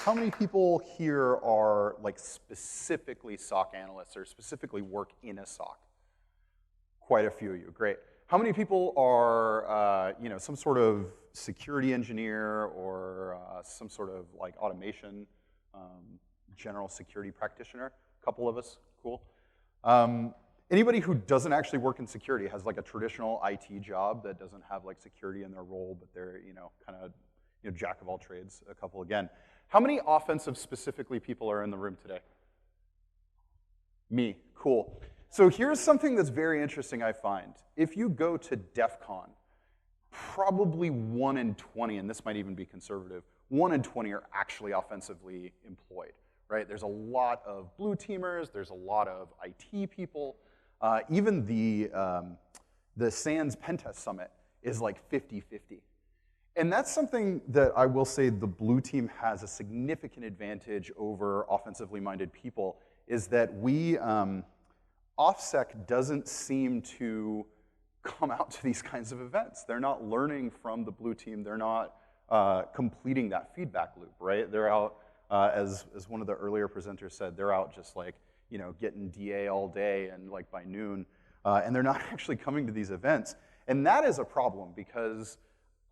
how many people here are like specifically SOC analysts or specifically work in a SOC? Quite a few of you, great. How many people are some sort of security engineer or some sort of like automation, general security practitioner? A couple of us, cool. Anybody who doesn't actually work in security, has like a traditional IT job that doesn't have like security in their role, but they're kind of jack of all trades, a couple again. How many offensive specifically people are in the room today? Me, cool. So here's something that's very interesting I find. If you go to DEF CON, probably 1 in 20, and this might even be conservative, 1 in 20 are actually offensively employed, right? There's a lot of blue teamers, there's a lot of IT people. Even the SANS Pentest Summit is like 50-50. And that's something that I will say the blue team has a significant advantage over offensively minded people, is that we, OffSec doesn't seem to come out to these kinds of events. They're not learning from the blue team. They're not completing that feedback loop, right? They're out, as one of the earlier presenters said, they're out just like, getting DA all day and like by noon, and they're not actually coming to these events. And that is a problem because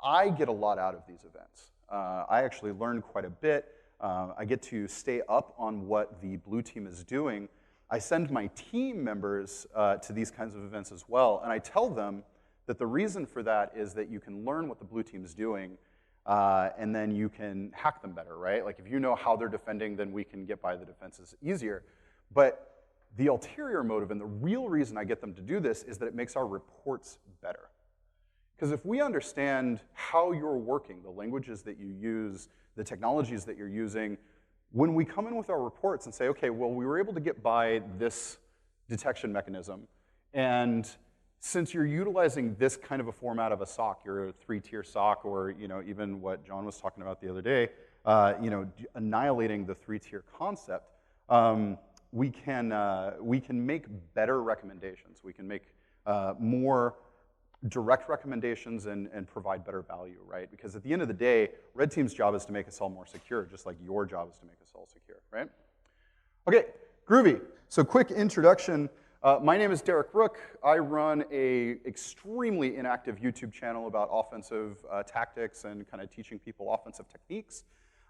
I get a lot out of these events. I actually learn quite a bit. I get to stay up on what the blue team is doing. I send my team members to these kinds of events as well, and I tell them that the reason for that is that you can learn what the blue team is doing, and then you can hack them better, right? Like if you know how they're defending, then we can get by the defenses easier. But the ulterior motive and the real reason I get them to do this is that it makes our reports better. Because if we understand how you're working, the languages that you use, the technologies that you're using, when we come in with our reports and say, okay, well, we were able to get by this detection mechanism, and since you're utilizing this kind of a format of a SOC, you're a 3-tier SOC, or even what John was talking about the other day, annihilating the 3-tier concept, we can make better recommendations. We can make more direct recommendations and provide better value, right? Because at the end of the day, red team's job is to make us all more secure, just like your job is to make us all secure, right? Okay, groovy. So quick introduction. My name is Derek Rook. I run a extremely inactive YouTube channel about offensive tactics and kind of teaching people offensive techniques.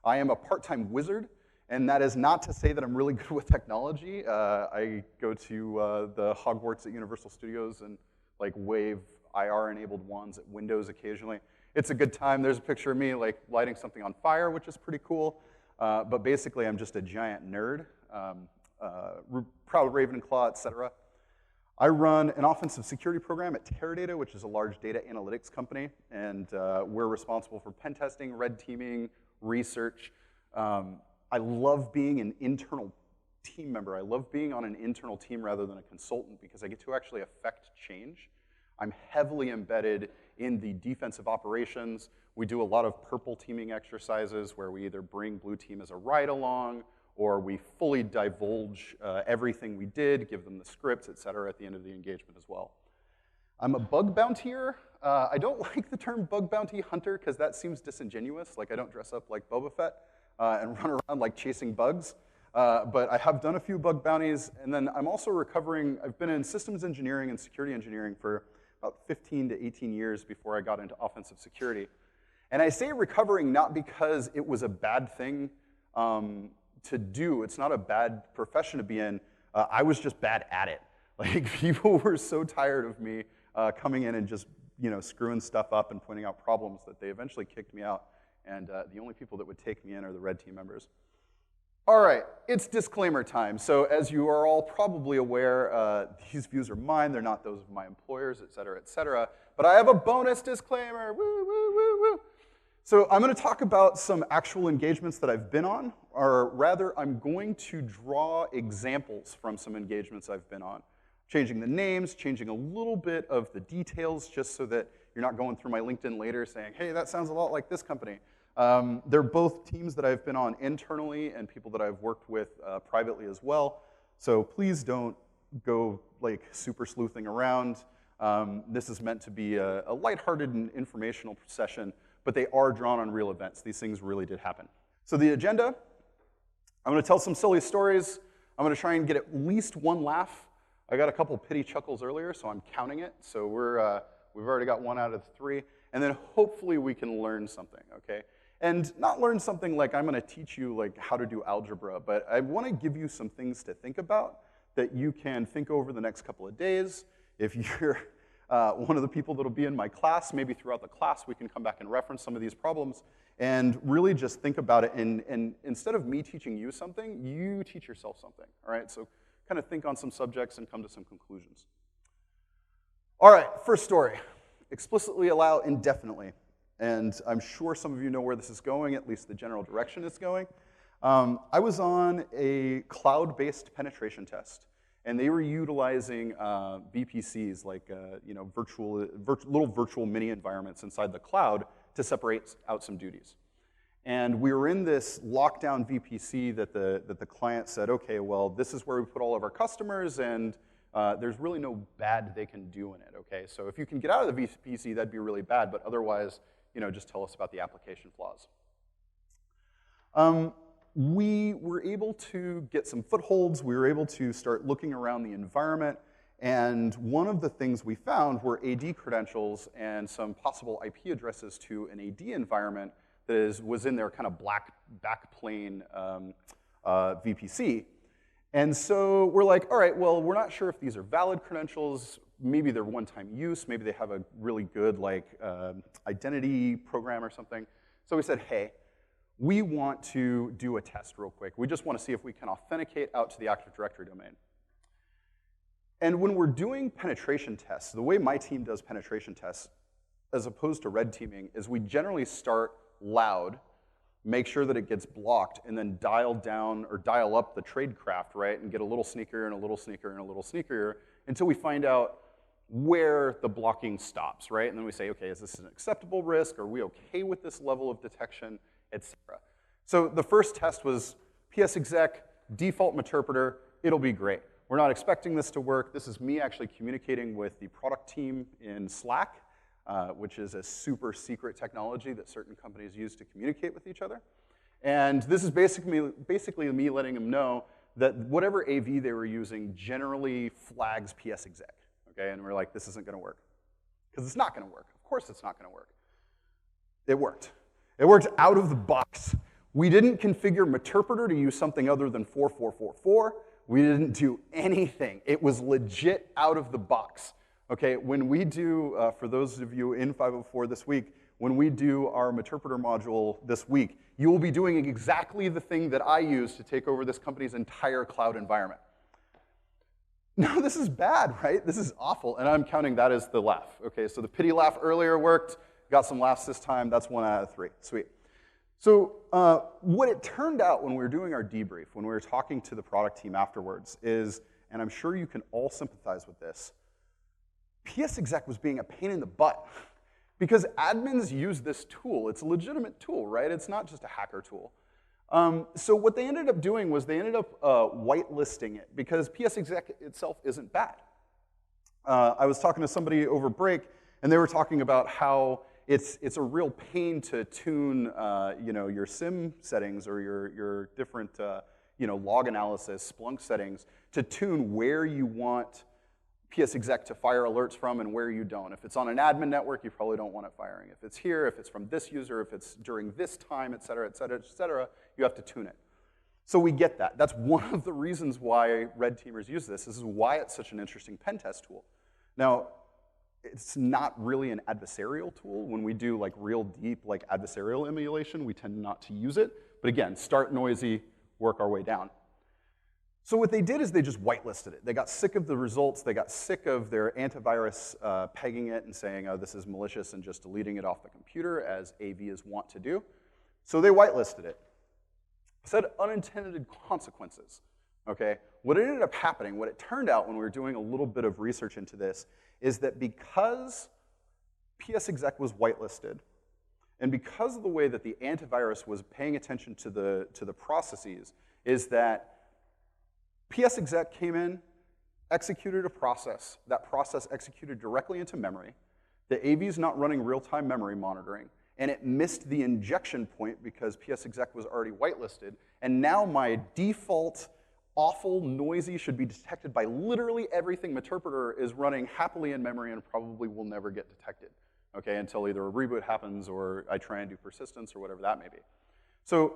I am a part-time wizard, and that is not to say that I'm really good with technology. I go to the Hogwarts at Universal Studios and like wave IR-enabled wands at windows occasionally. It's a good time. There's a picture of me like lighting something on fire, which is pretty cool. But basically, I'm just a giant nerd, proud Ravenclaw, etc. I run an offensive security program at Teradata, which is a large data analytics company, and we're responsible for pen testing, red teaming, research. I love being an internal team member. I love being on an internal team rather than a consultant because I get to actually affect change. I'm heavily embedded in the defensive operations. We do a lot of purple teaming exercises where we either bring blue team as a ride-along or we fully divulge everything we did, give them the scripts, et cetera, at the end of the engagement as well. I'm a bug bountier. I don't like the term bug bounty hunter because that seems disingenuous. Like I don't dress up like Boba Fett and run around like chasing bugs. But I have done a few bug bounties, and then I'm also recovering. I've been in systems engineering and security engineering for about 15 to 18 years before I got into offensive security. And I say recovering not because it was a bad thing to do. It's not a bad profession to be in. I was just bad at it. Like people were so tired of me coming in and just screwing stuff up and pointing out problems that they eventually kicked me out. And the only people that would take me in are the red team members. All right, it's disclaimer time. So as you are all probably aware, these views are mine. They're not those of my employers, et cetera, et cetera. But I have a bonus disclaimer. Woo, woo, woo, woo. So I'm going to talk about some actual engagements that I've been on, or rather, I'm going to draw examples from some engagements I've been on, changing the names, changing a little bit of the details, just so that you're not going through my LinkedIn later saying, hey, that sounds a lot like this company. They're both teams that I've been on internally and people that I've worked with privately as well. So please don't go like super sleuthing around. This is meant to be a lighthearted and informational session, but they are drawn on real events. These things really did happen. So the agenda, I'm going to tell some silly stories. I'm going to try and get at least one laugh. I got a couple pity chuckles earlier, so I'm counting it. So we've already got 1 out of 3. And then hopefully we can learn something, okay? And not learn something like I'm going to teach you like how to do algebra, but I want to give you some things to think about that you can think over the next couple of days. If you're one of the people that'll be in my class, maybe throughout the class we can come back and reference some of these problems and really just think about it. And instead of me teaching you something, you teach yourself something, all right? So kind of think on some subjects and come to some conclusions. All right, first story. Explicitly allow indefinitely. And I'm sure some of you know where this is going, at least the general direction it's going. I was on a cloud-based penetration test, and they were utilizing VPCs, like little virtual mini environments inside the cloud to separate out some duties. And we were in this lockdown VPC that the client said, okay, well, this is where we put all of our customers, and there's really no bad they can do in it, okay? So if you can get out of the VPC, that'd be really bad, but otherwise, just tell us about the application flaws. We were able to get some footholds. We were able to start looking around the environment, and one of the things we found were AD credentials and some possible IP addresses to an AD environment that was in their kind of black backplane VPC. And so we're like, all right, well, we're not sure if these are valid credentials. Maybe they're one-time use. Maybe they have a really good identity program or something. So we said, hey, we want to do a test real quick. We just want to see if we can authenticate out to the Active Directory domain. And when we're doing penetration tests, the way my team does penetration tests, as opposed to red teaming, is we generally start loud, make sure that it gets blocked, and then dial down or dial up the tradecraft, right, and get a little sneakier and a little sneakier and a little sneakier until we find out where the blocking stops, right? And then we say, okay, is this an acceptable risk? Are we okay with this level of detection, et cetera? So the first test was psexec, default interpreter, it'll be great. We're not expecting this to work. This is me actually communicating with the product team in Slack, which is a super secret technology that certain companies use to communicate with each other. And this is basically me letting them know that whatever AV they were using generally flags psexec. Okay, and we're like, this isn't going to work. Because it's not going to work. Of course it's not going to work. It worked. It worked out of the box. We didn't configure Meterpreter to use something other than 4444. We didn't do anything. It was legit out of the box. Okay, when we do, for those of you in 504 this week, when we do our Meterpreter module this week, you will be doing exactly the thing that I use to take over this company's entire cloud environment. No, this is bad, right? This is awful, and I'm counting that as the laugh. Okay, so the pity laugh earlier worked, got some laughs this time, that's 1 out of 3, sweet. So what it turned out when we were doing our debrief, when we were talking to the product team afterwards is, and I'm sure you can all sympathize with this, psexec was being a pain in the butt because admins use this tool. It's a legitimate tool, right? It's not just a hacker tool. So what they ended up doing was they ended up whitelisting it because psexec itself isn't bad. I was talking to somebody over break, and they were talking about how it's a real pain to tune your SIM settings or your different log analysis, Splunk settings, to tune where you want psexec to fire alerts from and where you don't. If it's on an admin network, you probably don't want it firing. If it's here, if it's from this user, if it's during this time, et cetera, et cetera, et cetera, you have to tune it. So we get that. That's one of the reasons why red teamers use this. This is why it's such an interesting pen test tool. Now, it's not really an adversarial tool. When we do real deep adversarial emulation, we tend not to use it. But again, start noisy, work our way down. So what they did is they just whitelisted it. They got sick of the results. They got sick of their antivirus pegging it and saying, oh, this is malicious, and just deleting it off the computer, as AVs want to do. So they whitelisted it. Said unintended consequences. Okay? What ended up happening, what it turned out when we were doing a little bit of research into this, is that because psexec was whitelisted, and because of the way that the antivirus was paying attention to the processes, is that psexec came in, executed a process. That process executed directly into memory. The AV is not running real-time memory monitoring. and it missed the injection point because PSExec was already whitelisted, and now my default awful, noisy should be detected by literally everything Meterpreter is running happily in memory and probably will never get detected, okay, until either a reboot happens or I try and do persistence or whatever that may be. So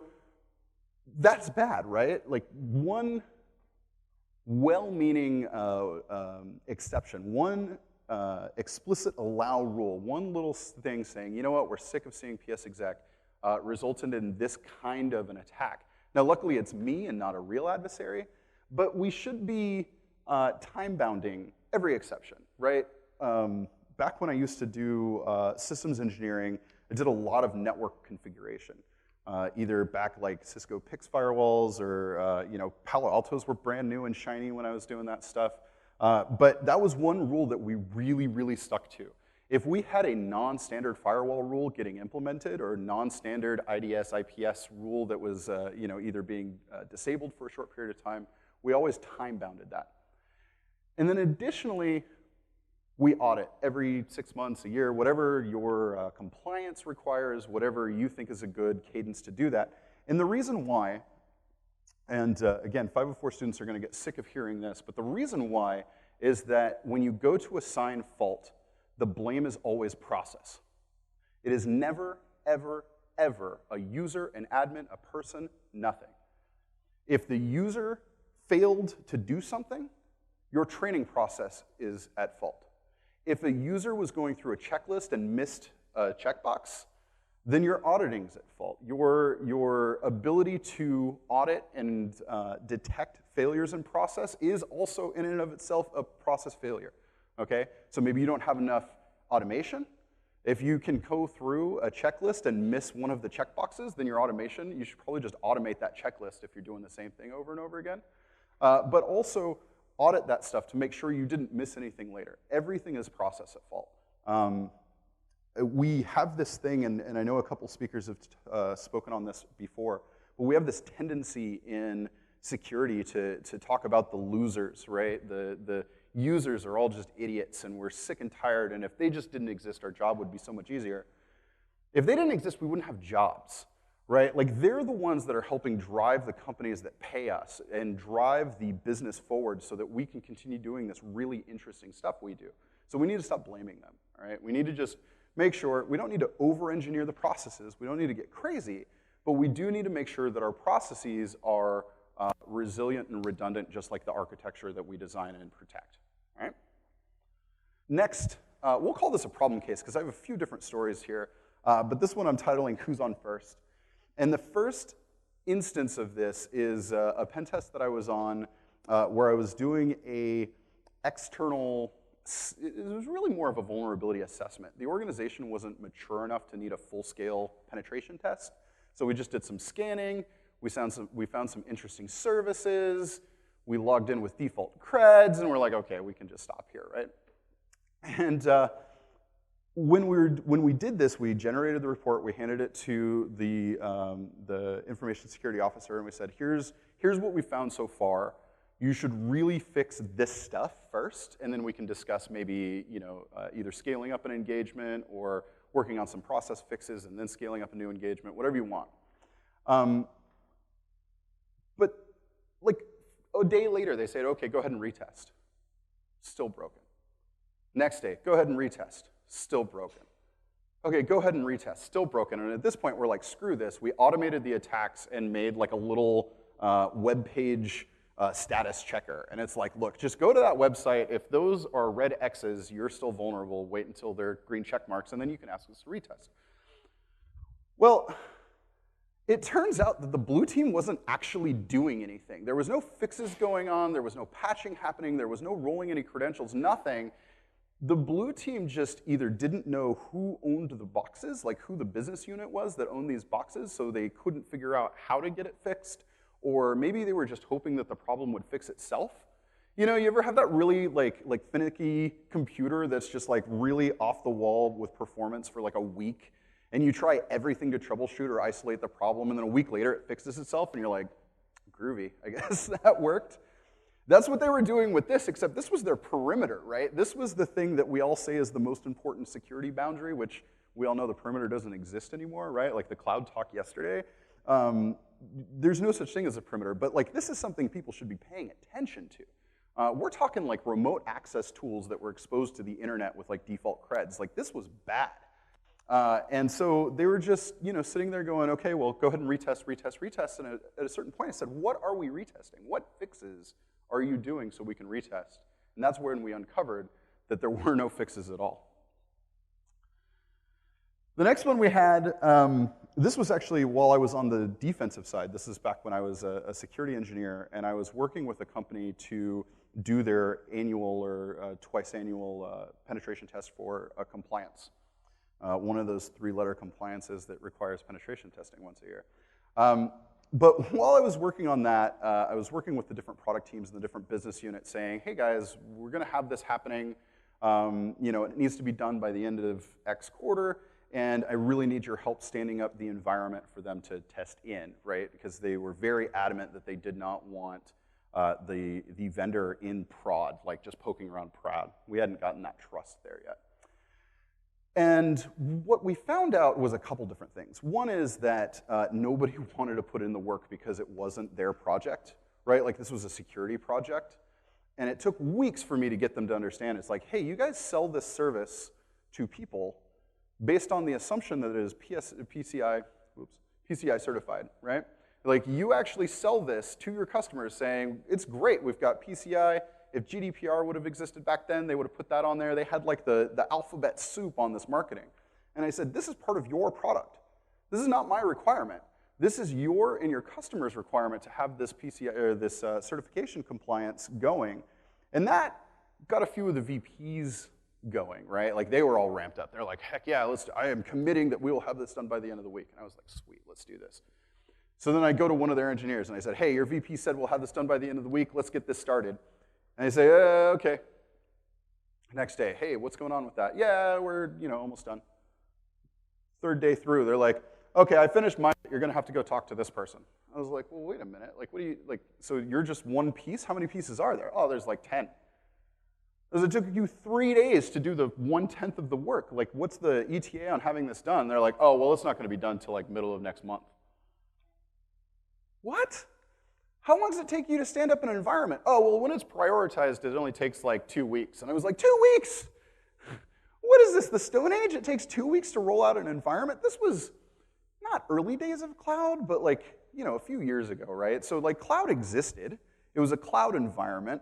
that's bad, right? Like one well-meaning exception, one explicit allow rule, one little thing saying, you know what, we're sick of seeing PSExec, resulted in this kind of an attack. Now, luckily, it's me and not a real adversary, but we should be time-bounding every exception, right? Back when I used to do systems engineering, I did a lot of network configuration, either back like Cisco PIX firewalls or Palo Altos were brand new and shiny when I was doing that stuff. But that was one rule that we really, really stuck to. If we had a non-standard firewall rule getting implemented or non-standard IDS, IPS rule that was either being disabled for a short period of time, we always time-bounded that. And then additionally, we audit every 6 months, a year, whatever your compliance requires, whatever you think is a good cadence to do that. And the reason why, and again, 504 students are going to get sick of hearing this, but the reason why is that when you go to assign fault, the blame is always process. It is never, ever, ever a user, an admin, a person, nothing. If the user failed to do something, your training process is at fault. If a user was going through a checklist and missed a checkbox, then your auditing is at fault. Your ability to audit and detect failures in process is also in and of itself a process failure. Okay, so maybe you don't have enough automation. If you can go through a checklist and miss one of the checkboxes, then your automation, you should probably just automate that checklist if you're doing the same thing over and over again. But also audit that stuff to make sure you didn't miss anything later. Everything is process at fault. We have this thing, and I know a couple speakers have spoken on this before, but we have this tendency in security to talk about the losers, right? The users are all just idiots and we're sick and tired, and if they just didn't exist, our job would be so much easier. If they didn't exist, we wouldn't have jobs, right? Like they're the ones that are helping drive the companies that pay us and drive the business forward so that we can continue doing this really interesting stuff we do. So we need to stop blaming them, all right? We need to just make sure, we don't need to over-engineer the processes, we don't need to get crazy, but we do need to make sure that our processes are resilient and redundant, just like the architecture that we design and protect. All right? Next, we'll call this a problem case, because I have a few different stories here, but this one I'm titling Who's on First. And the first instance of this is a pen test that I was on where I was doing a external, it was really more of a vulnerability assessment. The organization wasn't mature enough to need a full-scale penetration test, so we just did some scanning. We found some interesting services. We logged in with default creds, and we're like, okay, we can just stop here, right? And when we did this, we generated the report. We handed it to the information security officer, and we said, here's what we found so far. You should really fix this stuff first, and then we can discuss maybe either scaling up an engagement or working on some process fixes and then scaling up a new engagement, whatever you want. But like a day later, they said, okay, go ahead and retest. Still broken. Next day, go ahead and retest. Still broken. Okay, go ahead and retest. Still broken. And at this point, we're like, screw this. We automated the attacks and made like a little web page status checker. And it's like, look, just go to that website. If those are red X's, you're still vulnerable. Wait until they're green check marks, and then you can ask us to retest. Well, it turns out that the blue team wasn't actually doing anything. There was no fixes going on. There was no patching happening. There was no rolling any credentials, nothing. The blue team just either didn't know who owned the boxes, like who the business unit was that owned these boxes, so they couldn't figure out how to get it fixed, or maybe they were just hoping that the problem would fix itself. You know, you ever have that really like finicky computer that's just like really off the wall with performance for like a week, and you try everything to troubleshoot or isolate the problem, and then a week later it fixes itself, and you're like, groovy, I guess that worked. That's what they were doing with this, except this was their perimeter, right? This was the thing that we all say is the most important security boundary, which We all know the perimeter doesn't exist anymore, right? Like the cloud talk yesterday. There's no such thing as a perimeter, but like this is something people should be paying attention to. We're talking like remote access tools that were exposed to the internet with like default creds. Like this was bad. And so they were just, sitting there going, okay, well, go ahead and retest, retest, retest. And at a certain point, I said, what are we retesting? What fixes are you doing so we can retest? And that's when we uncovered that there were no fixes at all. The next one we had, this was actually while I was on the defensive side. This is back when I was a security engineer, and I was working with a company to do their annual or twice annual penetration test for compliance. One of those 3-letter compliances that requires penetration testing once a year. But while I was working on that, I was working with the different product teams and the different business units saying, hey guys, we're gonna have this happening. It needs to be done by the end of X quarter, and I really need your help standing up the environment for them to test in, right? Because they were very adamant that they did not want the vendor in prod, like just poking around prod. We hadn't gotten that trust there yet. And what we found out was a couple different things. One is that nobody wanted to put in the work because it wasn't their project, right? Like this was a security project. And it took weeks for me to get them to understand. It's like, hey, you guys sell this service to people based on the assumption that it is PCI certified, right? Like you actually sell this to your customers saying, it's great, we've got PCI. If GDPR would have existed back then, they would have put that on there. They had like the alphabet soup on this marketing. And I said, this is part of your product. This is not my requirement. This is your and your customer's requirement to have this PCI or this certification compliance going. And that got a few of the VPs going, right? Like they were all ramped up. They're like, heck yeah, I am committing that we will have this done by the end of the week. And I was like, sweet, let's do this. So then I go to one of their engineers and I said, hey, your VP said we'll have this done by the end of the week. Let's get this started. And they say, okay. Next day, hey, what's going on with that? Yeah, we're almost done. Third day through, they're like, okay, I finished mine. You're going to have to go talk to this person. I was like, well, wait a minute. Like, what do you, like, so you're just one piece? How many pieces are there? Oh, there's like 10. Because it took you 3 days to do the 1/10 of the work. Like, what's the ETA on having this done? They're like, oh, well, it's not going to be done until like middle of next month. What? How long does it take you to stand up an environment? Oh, well, when it's prioritized, it only takes like 2 weeks. And I was like, 2 weeks? What is this, the Stone Age? It takes 2 weeks to roll out an environment? This was not early days of cloud, but like, a few years ago, right? So like cloud existed. It was a cloud environment.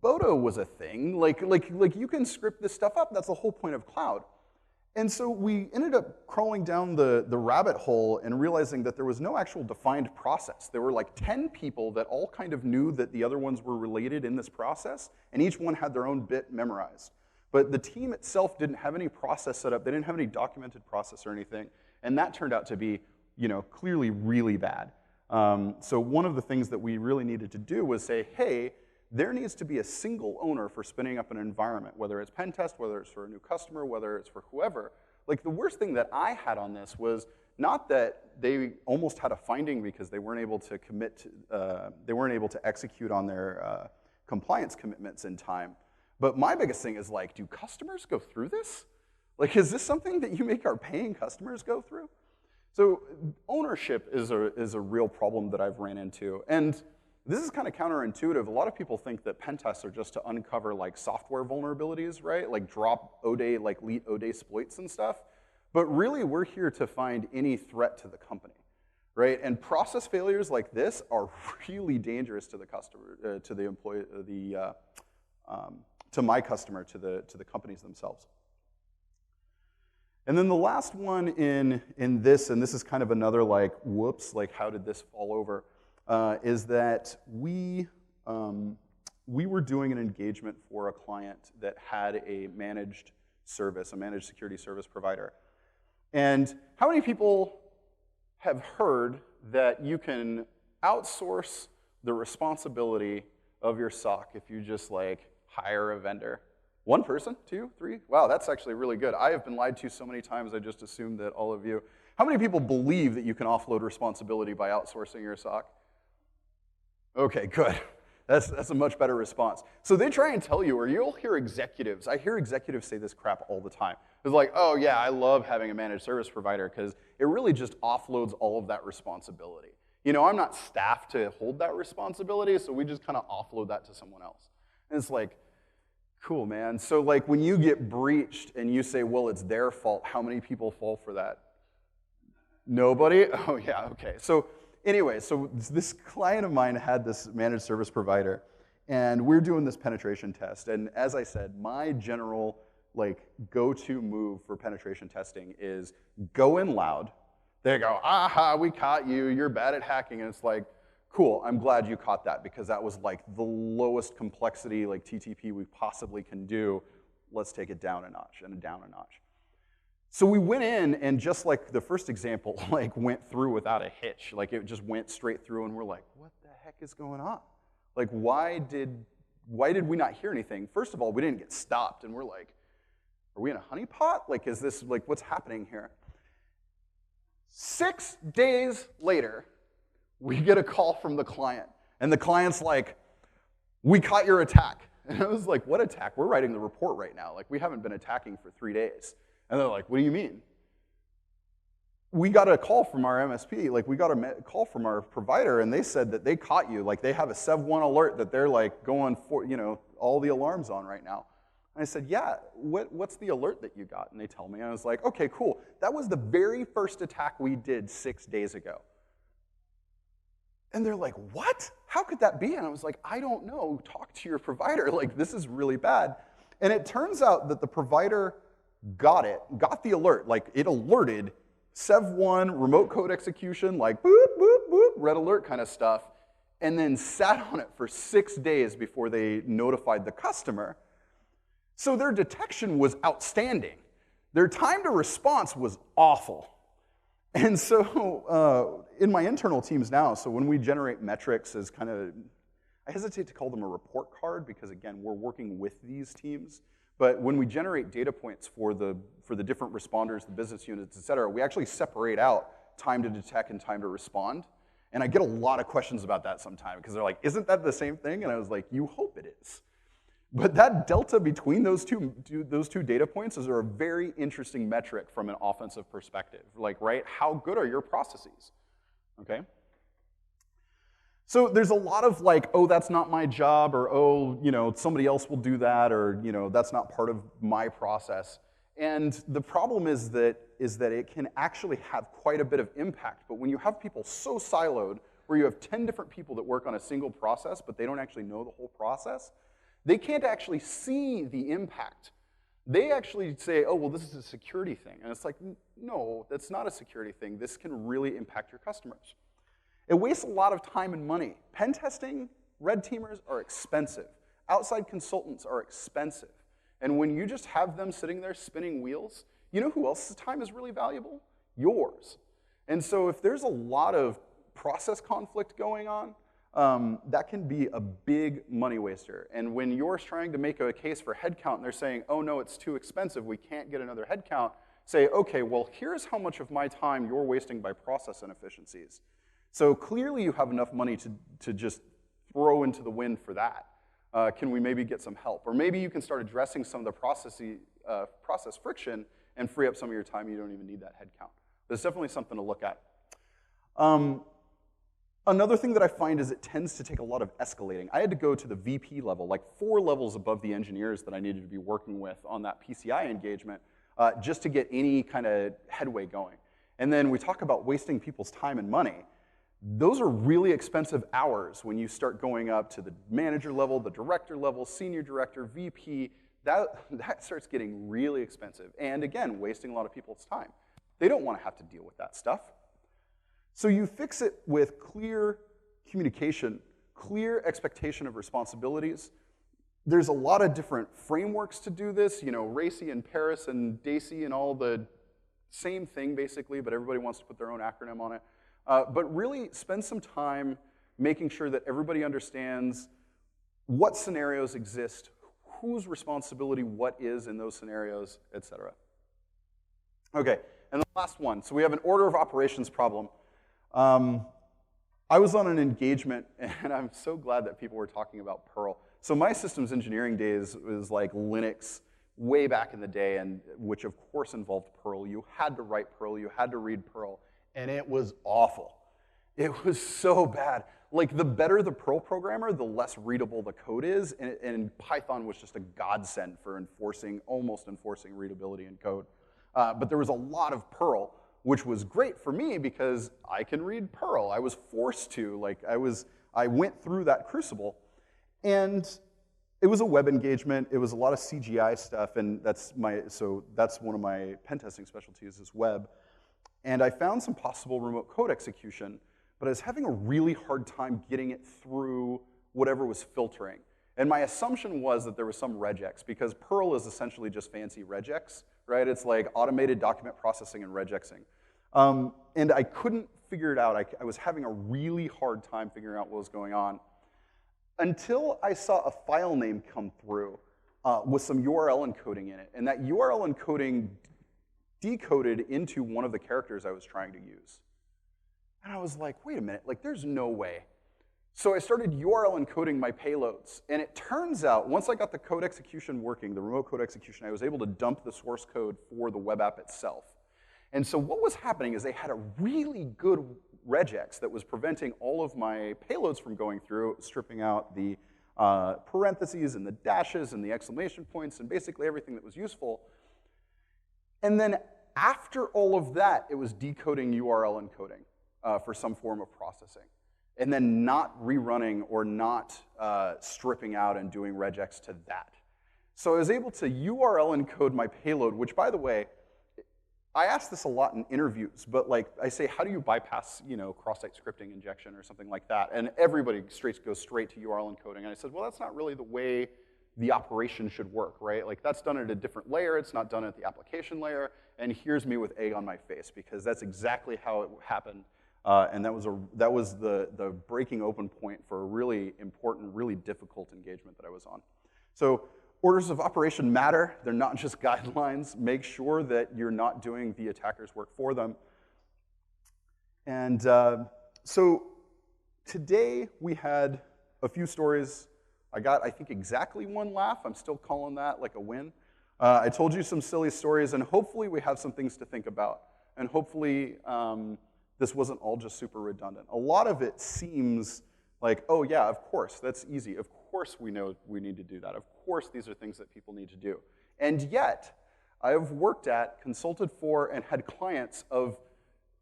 Bodo was a thing. Like you can script this stuff up. That's the whole point of cloud. And so we ended up crawling down the rabbit hole and realizing that there was no actual defined process. There were like 10 people that all kind of knew that the other ones were related in this process, and each one had their own bit memorized. But the team itself didn't have any process set up. They didn't have any documented process or anything, and that turned out to be, clearly really bad. So one of the things that we really needed to do was say, hey, there needs to be a single owner for spinning up an environment, whether it's pen test, whether it's for a new customer, whether it's for whoever. Like the worst thing that I had on this was not that they almost had a finding because they weren't able to they weren't able to execute on their compliance commitments in time. But my biggest thing is like, do customers go through this? Like, is this something that you make our paying customers go through? So ownership is a real problem that I've ran into. And this is kind of counterintuitive. A lot of people think that pen tests are just to uncover like software vulnerabilities, right? Like drop ODay, like leet ODay exploits and stuff. But really, we're here to find any threat to the company, right? And process failures like this are really dangerous to the customer, to the employee, to my customer, to the companies themselves. And then the last one in this, and this is kind of another like, whoops, like how did this fall over? Is that we were doing an engagement for a client that had a managed service, a managed security service provider. And how many people have heard that you can outsource the responsibility of your SOC if you just like hire a vendor? 1 person, 2, 3? Wow, that's actually really good. I have been lied to so many times, I just assumed that all of you. How many people believe that you can offload responsibility by outsourcing your SOC? Okay, good. That's a much better response. So they try and tell you, or you'll hear executives, I hear executives say this crap all the time. It's like, oh yeah, I love having a managed service provider because it really just offloads all of that responsibility. You know, I'm not staffed to hold that responsibility, so we just kind of offload that to someone else. And it's like, cool, man. So like when you get breached and you say, well, it's their fault, how many people fall for that? Nobody? Oh yeah, okay. So anyway, so this client of mine had this managed service provider, and we're doing this penetration test. And as I said, my general like go-to move for penetration testing is go in loud. They go, aha, we caught you, you're bad at hacking. And it's like, cool, I'm glad you caught that because that was like the lowest complexity like TTP we possibly can do. Let's take it down a notch and down a notch. So we went in and just like the first example, like went through without a hitch. Like it just went straight through and we're like, what the heck is going on? Like why did we not hear anything? First of all, we didn't get stopped and we're like, are we in a honeypot? Like is this, like what's happening here? 6 days later, we get a call from the client. And the client's like, we caught your attack. And I was like, what attack? We're writing the report right now. Like we haven't been attacking for 3 days. And they're like, what do you mean? We got a call from our MSP, like we got a call from our provider and they said that they caught you. Like they have a Sev1 alert that they're like going for, you know, all the alarms on right now. And I said, yeah, what's the alert that you got? And they tell me, and I was like, okay, cool. That was the very first attack we did 6 days ago. And they're like, what? How could that be? And I was like, I don't know. Talk to your provider. Like, this is really bad. And it turns out that the provider got the alert. Like, it alerted Sev1, remote code execution, like boop, boop, boop, red alert kind of stuff, and then sat on it for 6 days before they notified the customer. So their detection was outstanding. Their time to response was awful. And so in my internal teams now, so when we generate metrics as kind of, I hesitate to call them a report card because again, we're working with these teams. But when we generate data points for the different responders, the business units, et cetera, we actually separate out time to detect and time to respond. And I get a lot of questions about that sometimes because they're like, isn't that the same thing? And I was like, you hope it is. But that delta between those two data points is a very interesting metric from an offensive perspective. Like, right, how good are your processes, okay? So there's a lot of like, oh, that's not my job, or oh, you know, somebody else will do that, or you know, that's not part of my process. And the problem is that it can actually have quite a bit of impact. But when you have people so siloed, where you have 10 different people that work on a single process, but they don't actually know the whole process, they can't actually see the impact. They actually say, oh, well, this is a security thing. And it's like, no, that's not a security thing. This can really impact your customers. It wastes a lot of time and money. Pen testing, red teamers are expensive. Outside consultants are expensive. And when you just have them sitting there spinning wheels, you know who else's time is really valuable? Yours. And so if there's a lot of process conflict going on, that can be a big money waster. And when you're trying to make a case for headcount and they're saying, oh no, it's too expensive, we can't get another headcount, say, okay, well, here's how much of my time you're wasting by process inefficiencies. So clearly you have enough money to just throw into the wind for that. Can we maybe get some help? Or maybe you can start addressing some of the process friction and free up some of your time. You don't even need that headcount. But it's definitely something to look at. Another thing that I find is it tends to take a lot of escalating. I had to go to the VP level, like 4 levels above the engineers that I needed to be working with on that PCI engagement just to get any kind of headway going. And then we talk about wasting people's time and money. Those are really expensive hours when you start going up to the manager level, the director level, senior director, VP. That starts getting really expensive. And again, wasting a lot of people's time. They don't want to have to deal with that stuff. So you fix it with clear communication, clear expectation of responsibilities. There's a lot of different frameworks to do this, you know, RACI and Paris and DACI and all the same thing basically, but everybody wants to put their own acronym on it. But really spend some time making sure that everybody understands what scenarios exist, whose responsibility what is in those scenarios, et cetera. Okay, and the last one. So we have an order of operations problem. I was on an engagement, and I'm so glad that people were talking about Perl. So my systems engineering days was like Linux, way back in the day, and which of course involved Perl. You had to write Perl, you had to read Perl, and it was awful. It was so bad. Like, the better the Perl programmer, the less readable the code is, and Python was just a godsend for almost enforcing readability in code. But there was a lot of Perl, which was great for me because I can read Perl. I was forced to, I went through that crucible, and it was a web engagement. It was a lot of CGI stuff, and that's one of my pen testing specialties is web. And I found some possible remote code execution, but I was having a really hard time getting it through whatever was filtering. And my assumption was that there was some regex, because Perl is essentially just fancy regex, right? It's like automated document processing and regexing. And I couldn't figure it out. I was having a really hard time figuring out what was going on until I saw a file name come through with some URL encoding in it. And that URL encoding decoded into one of the characters I was trying to use. And I was like, wait a minute, like, there's no way. So I started URL encoding my payloads. And it turns out, once I got the code execution working, the remote code execution, I was able to dump the source code for the web app itself. And so what was happening is they had a really good regex that was preventing all of my payloads from going through, stripping out the parentheses and the dashes and the exclamation points and basically everything that was useful. And then after all of that, it was decoding URL encoding for some form of processing, and then not rerunning or not stripping out and doing regex to that. So I was able to URL encode my payload, which, by the way, I ask this a lot in interviews, but like I say, how do you bypass, cross-site scripting injection or something like that? And everybody goes straight to URL encoding. And I said, well, that's not really the way the operation should work, right? Like, that's done at a different layer. It's not done at the application layer. And here's me with egg on my face, because that's exactly how it happened. And that was the breaking open point for a really important, really difficult engagement that I was on. So orders of operation matter. They're not just guidelines. Make sure that you're not doing the attacker's work for them. And so today we had a few stories. I got, I think, exactly one laugh. I'm still calling that like a win. I told you some silly stories, and hopefully we have some things to think about. And hopefully this wasn't all just super redundant. A lot of it seems like, oh yeah, of course, that's easy. Of course we know we need to do that. Of course these are things that people need to do. And yet, I have worked at, consulted for, and had clients of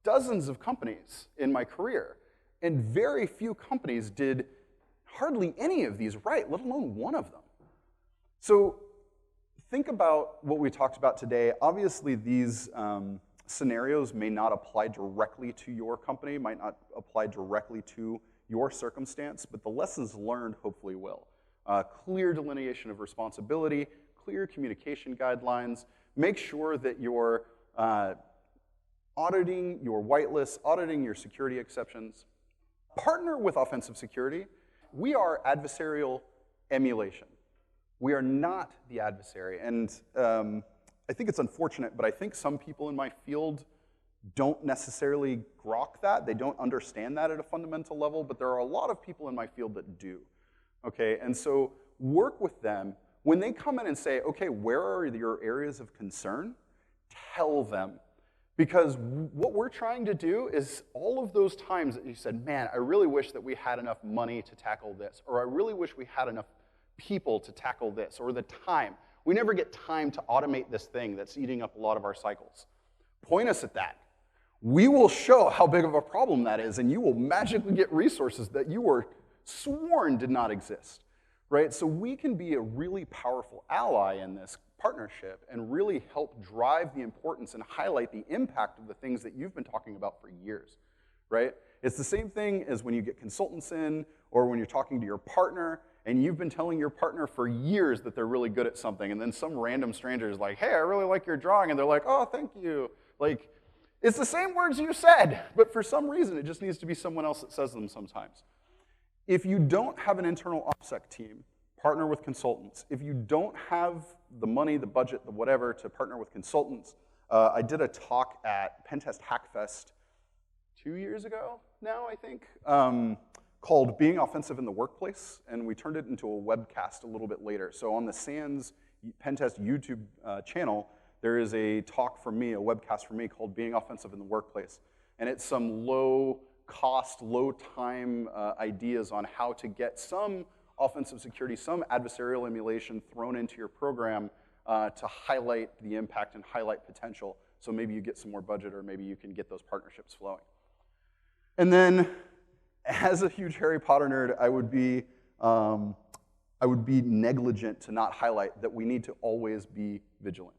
dozens of companies in my career. And very few companies did hardly any of these right, let alone one of them. So think about what we talked about today. Obviously, these scenarios may not apply directly to your company, might not apply directly to your circumstance, but the lessons learned hopefully will. Clear delineation of responsibility, clear communication guidelines. Make sure that you're auditing your whitelists, auditing your security exceptions. Partner with offensive security. We are adversarial emulation. We are not the adversary. And I think it's unfortunate, but I think some people in my field don't necessarily grok that. They don't understand that at a fundamental level, but there are a lot of people in my field that do. Okay, and so work with them. When they come in and say, okay, where are your areas of concern? Tell them. Because what we're trying to do is all of those times that you said, man, I really wish that we had enough money to tackle this, or I really wish we had enough people to tackle this, or the time. We never get time to automate this thing that's eating up a lot of our cycles. Point us at that. We will show how big of a problem that is, and you will magically get resources that you were sworn did not exist, right? So we can be a really powerful ally in this partnership and really help drive the importance and highlight the impact of the things that you've been talking about for years, right? It's the same thing as when you get consultants in or when you're talking to your partner and you've been telling your partner for years that they're really good at something, and then some random stranger is like, hey, I really like your drawing, and they're like, oh, thank you. Like, it's the same words you said, but for some reason it just needs to be someone else that says them sometimes. If you don't have an internal OPSEC team, partner with consultants. If you don't have the money, the budget, the whatever to partner with consultants, I did a talk at Pentest Hackfest 2 years ago now, I think, called Being Offensive in the Workplace, and we turned it into a webcast a little bit later. So on the SANS Pentest YouTube channel, there is a talk from me, a webcast from me called Being Offensive in the Workplace. And it's some low-cost, low-time ideas on how to get some offensive security, some adversarial emulation thrown into your program to highlight the impact and highlight potential. So maybe you get some more budget, or maybe you can get those partnerships flowing. And then, as a huge Harry Potter nerd, I would be negligent to not highlight that we need to always be vigilant.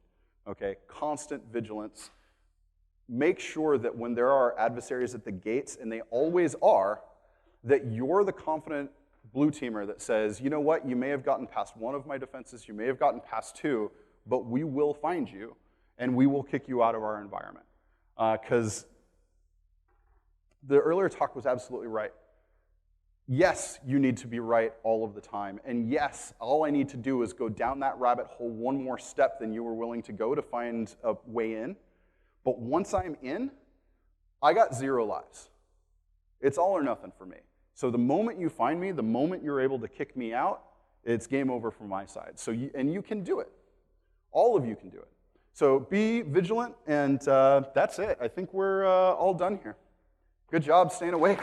Okay, constant vigilance. Make sure that when there are adversaries at the gates, and they always are, that you're the confident blue teamer that says, you know what, you may have gotten past one of my defenses, you may have gotten past two, but we will find you, and we will kick you out of our environment. Because the earlier talk was absolutely right. Yes, you need to be right all of the time. And yes, all I need to do is go down that rabbit hole one more step than you were willing to go to find a way in. But once I'm in, I got 0 lives. It's all or nothing for me. So the moment you find me, the moment you're able to kick me out, it's game over from my side. So and you can do it. All of you can do it. So be vigilant, and that's it. I think we're all done here. Good job staying awake.